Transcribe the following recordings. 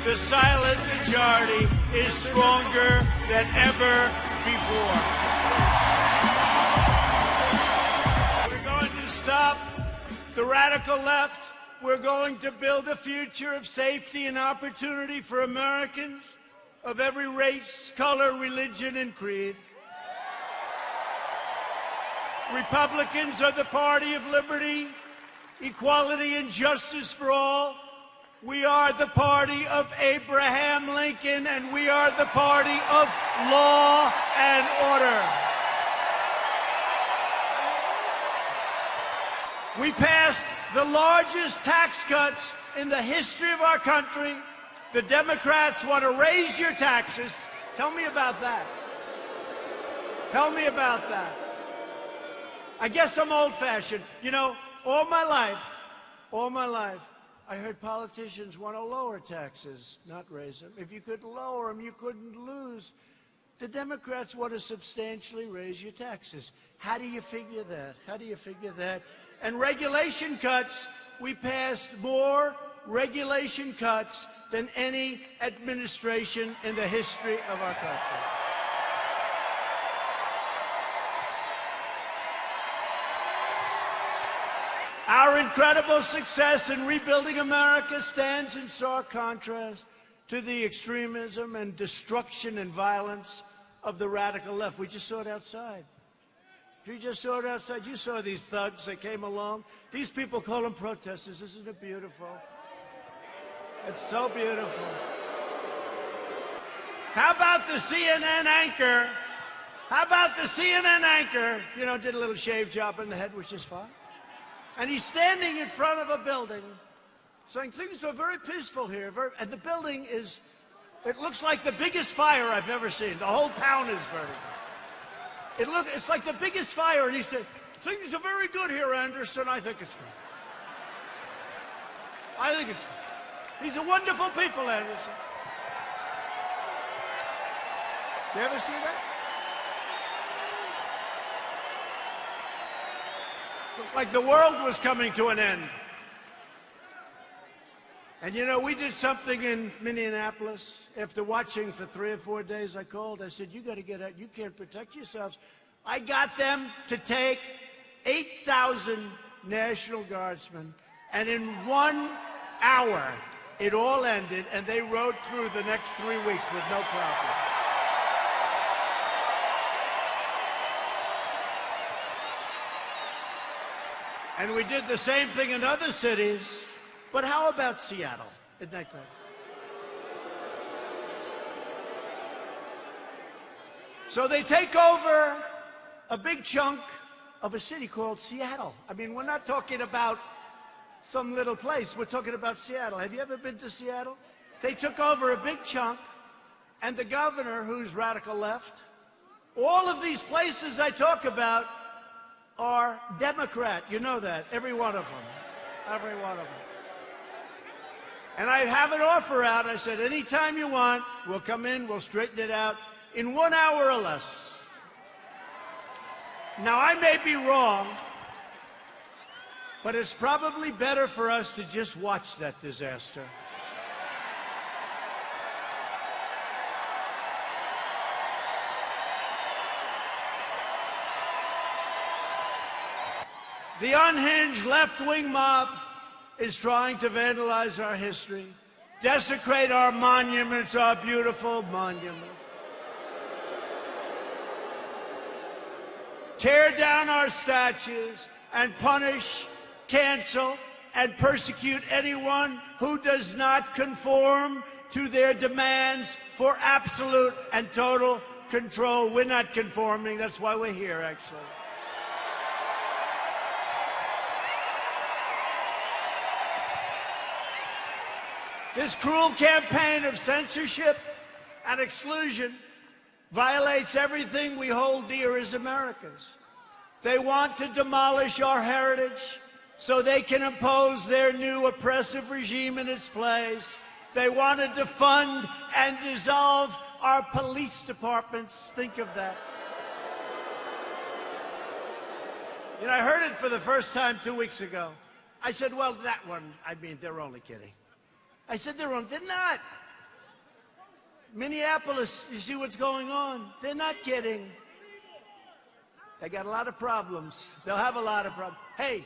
The silent majority is stronger than ever before. We're going to stop the radical left. We're going to build a future of safety and opportunity for Americans of every race, color, religion, and creed. Republicans are the party of liberty, equality, and justice for all. We are the party of Abraham Lincoln, and we are the party of law and order. We passed the largest tax cuts in the history of our country. The Democrats want to raise your taxes. Tell me about that. Tell me about that. I guess I'm old-fashioned. You know, all my life, I heard politicians want to lower taxes, not raise them. If you could lower them, you couldn't lose. The Democrats want to substantially raise your taxes. How do you figure that? How do you figure that? And regulation cuts, we passed more regulation cuts than any administration in the history of our country. Our incredible success in rebuilding America stands in stark contrast to the extremism and destruction and violence of the radical left. We just saw it outside. You just saw it outside. You saw these thugs that came along. These people call them protesters. Isn't it beautiful? It's so beautiful. How about the CNN anchor? How about the CNN anchor? You know, did a little shave job on the head, which is fine. And he's standing in front of a building saying things are very peaceful here. And the building is, it looks like the biggest fire I've ever seen. The whole town is burning. It's like the biggest fire. And he said, things are very good here, Anderson. I think it's good. I think it's good. These are wonderful people, Anderson. You ever see that? Looked like the world was coming to an end. And you know, we did something in Minneapolis. After watching for 3 or 4 days, I called. I said, you got to get out. You can't protect yourselves. I got them to take 8,000 National Guardsmen. And in 1 hour, it all ended, and they rode through the next 3 weeks with no problem. And we did the same thing in other cities. But how about Seattle? Isn't that great? So they take over a big chunk of a city called Seattle. I mean, we're not talking about some little place. We're talking about Seattle. Have you ever been to Seattle? They took over a big chunk, and the governor, who's radical left, all of these places I talk about are Democrat. You know that. Every one of them. Every one of them. And I have an offer out. I said, anytime you want, we'll come in, we'll straighten it out in 1 hour or less. Now, I may be wrong, but it's probably better for us to just watch that disaster. The unhinged left-wing mob is trying to vandalize our history, desecrate our monuments, our beautiful monuments, tear down our statues, and punish, cancel, and persecute anyone who does not conform to their demands for absolute and total control. We're not conforming. That's why we're here, actually. This cruel campaign of censorship and exclusion violates everything we hold dear as Americans. They want to demolish our heritage so they can impose their new oppressive regime in its place. They want to defund and dissolve our police departments. Think of that. You know, I heard it for the first time 2 weeks ago. I said, well, that one, I mean, they're only kidding. I said, they're not. Minneapolis, you see what's going on? They're not kidding. They got a lot of problems. They'll have a lot of problems. Hey,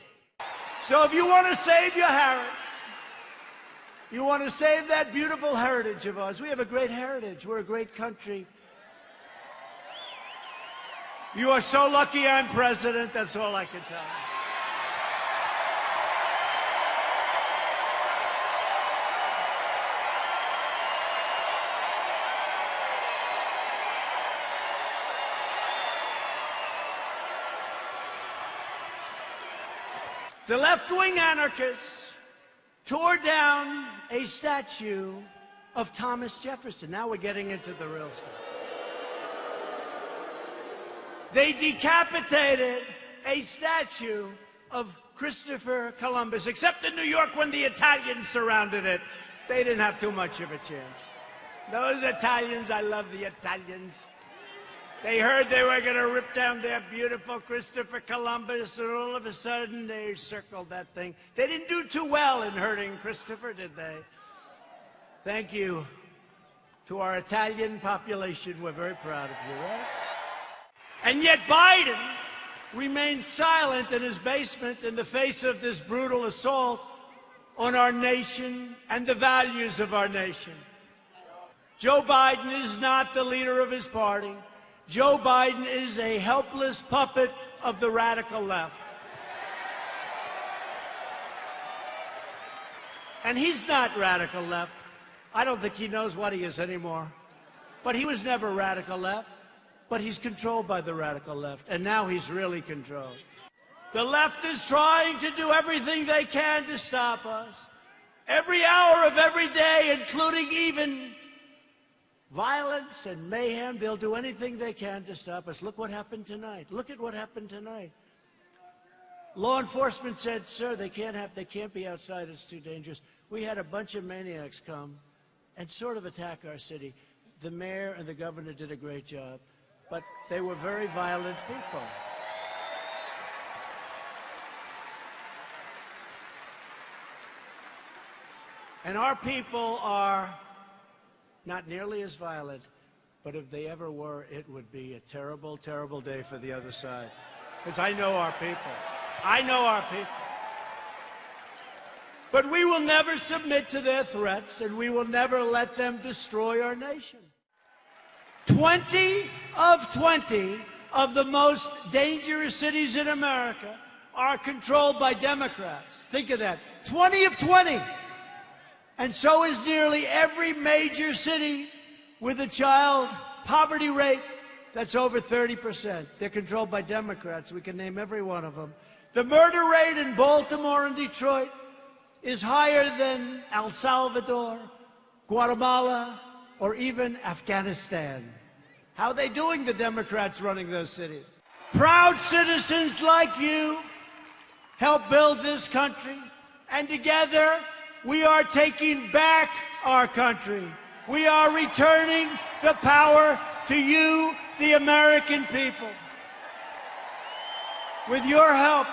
so if you want to save your heritage, you want to save that beautiful heritage of ours. We have a great heritage. We're a great country. You are so lucky I'm president. That's all I can tell you. The left-wing anarchists tore down a statue of Thomas Jefferson. Now we're getting into the real stuff. They decapitated a statue of Christopher Columbus, except in New York when the Italians surrounded it. They didn't have too much of a chance. Those Italians, I love the Italians. They heard they were going to rip down their beautiful Christopher Columbus, and all of a sudden they circled that thing. They didn't do too well in hurting Christopher, did they? Thank you to our Italian population. We're very proud of you, right? And yet Biden remains silent in his basement in the face of this brutal assault on our nation and the values of our nation. Joe Biden is not the leader of his party. Joe Biden is a helpless puppet of the radical left. And he's not radical left. I don't think he knows what he is anymore. But he was never radical left. But he's controlled by the radical left. And now he's really controlled. The left is trying to do everything they can to stop us. Every hour of every day, including even violence and mayhem. They'll do anything they can to stop us. Look what happened tonight. Look at what happened tonight. Law enforcement said, sir, they can't be outside. It's too dangerous. We had a bunch of maniacs come and sort of attack our city. The mayor and the governor did a great job, but they were very violent people. And our people are not nearly as violent, but if they ever were, it would be a terrible, terrible day for the other side. Because I know our people. I know our people. But we will never submit to their threats, and we will never let them destroy our nation. 20 of the most dangerous cities in America are controlled by Democrats. Think of that. 20 of 20. And so is nearly every major city with a child poverty rate that's over 30%. They're controlled by Democrats. We can name every one of them. The murder rate in Baltimore and Detroit is higher than El Salvador, Guatemala, or even Afghanistan. How are they doing, the Democrats running those cities? Proud citizens like you help build this country, and together we are taking back our country. We are returning the power to you, the American people. With your help,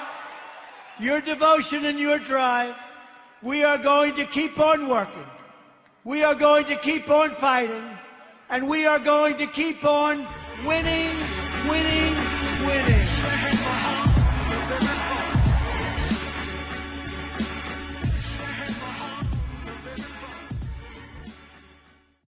your devotion, and your drive, we are going to keep on working. We are going to keep on fighting. And we are going to keep on winning, winning, winning.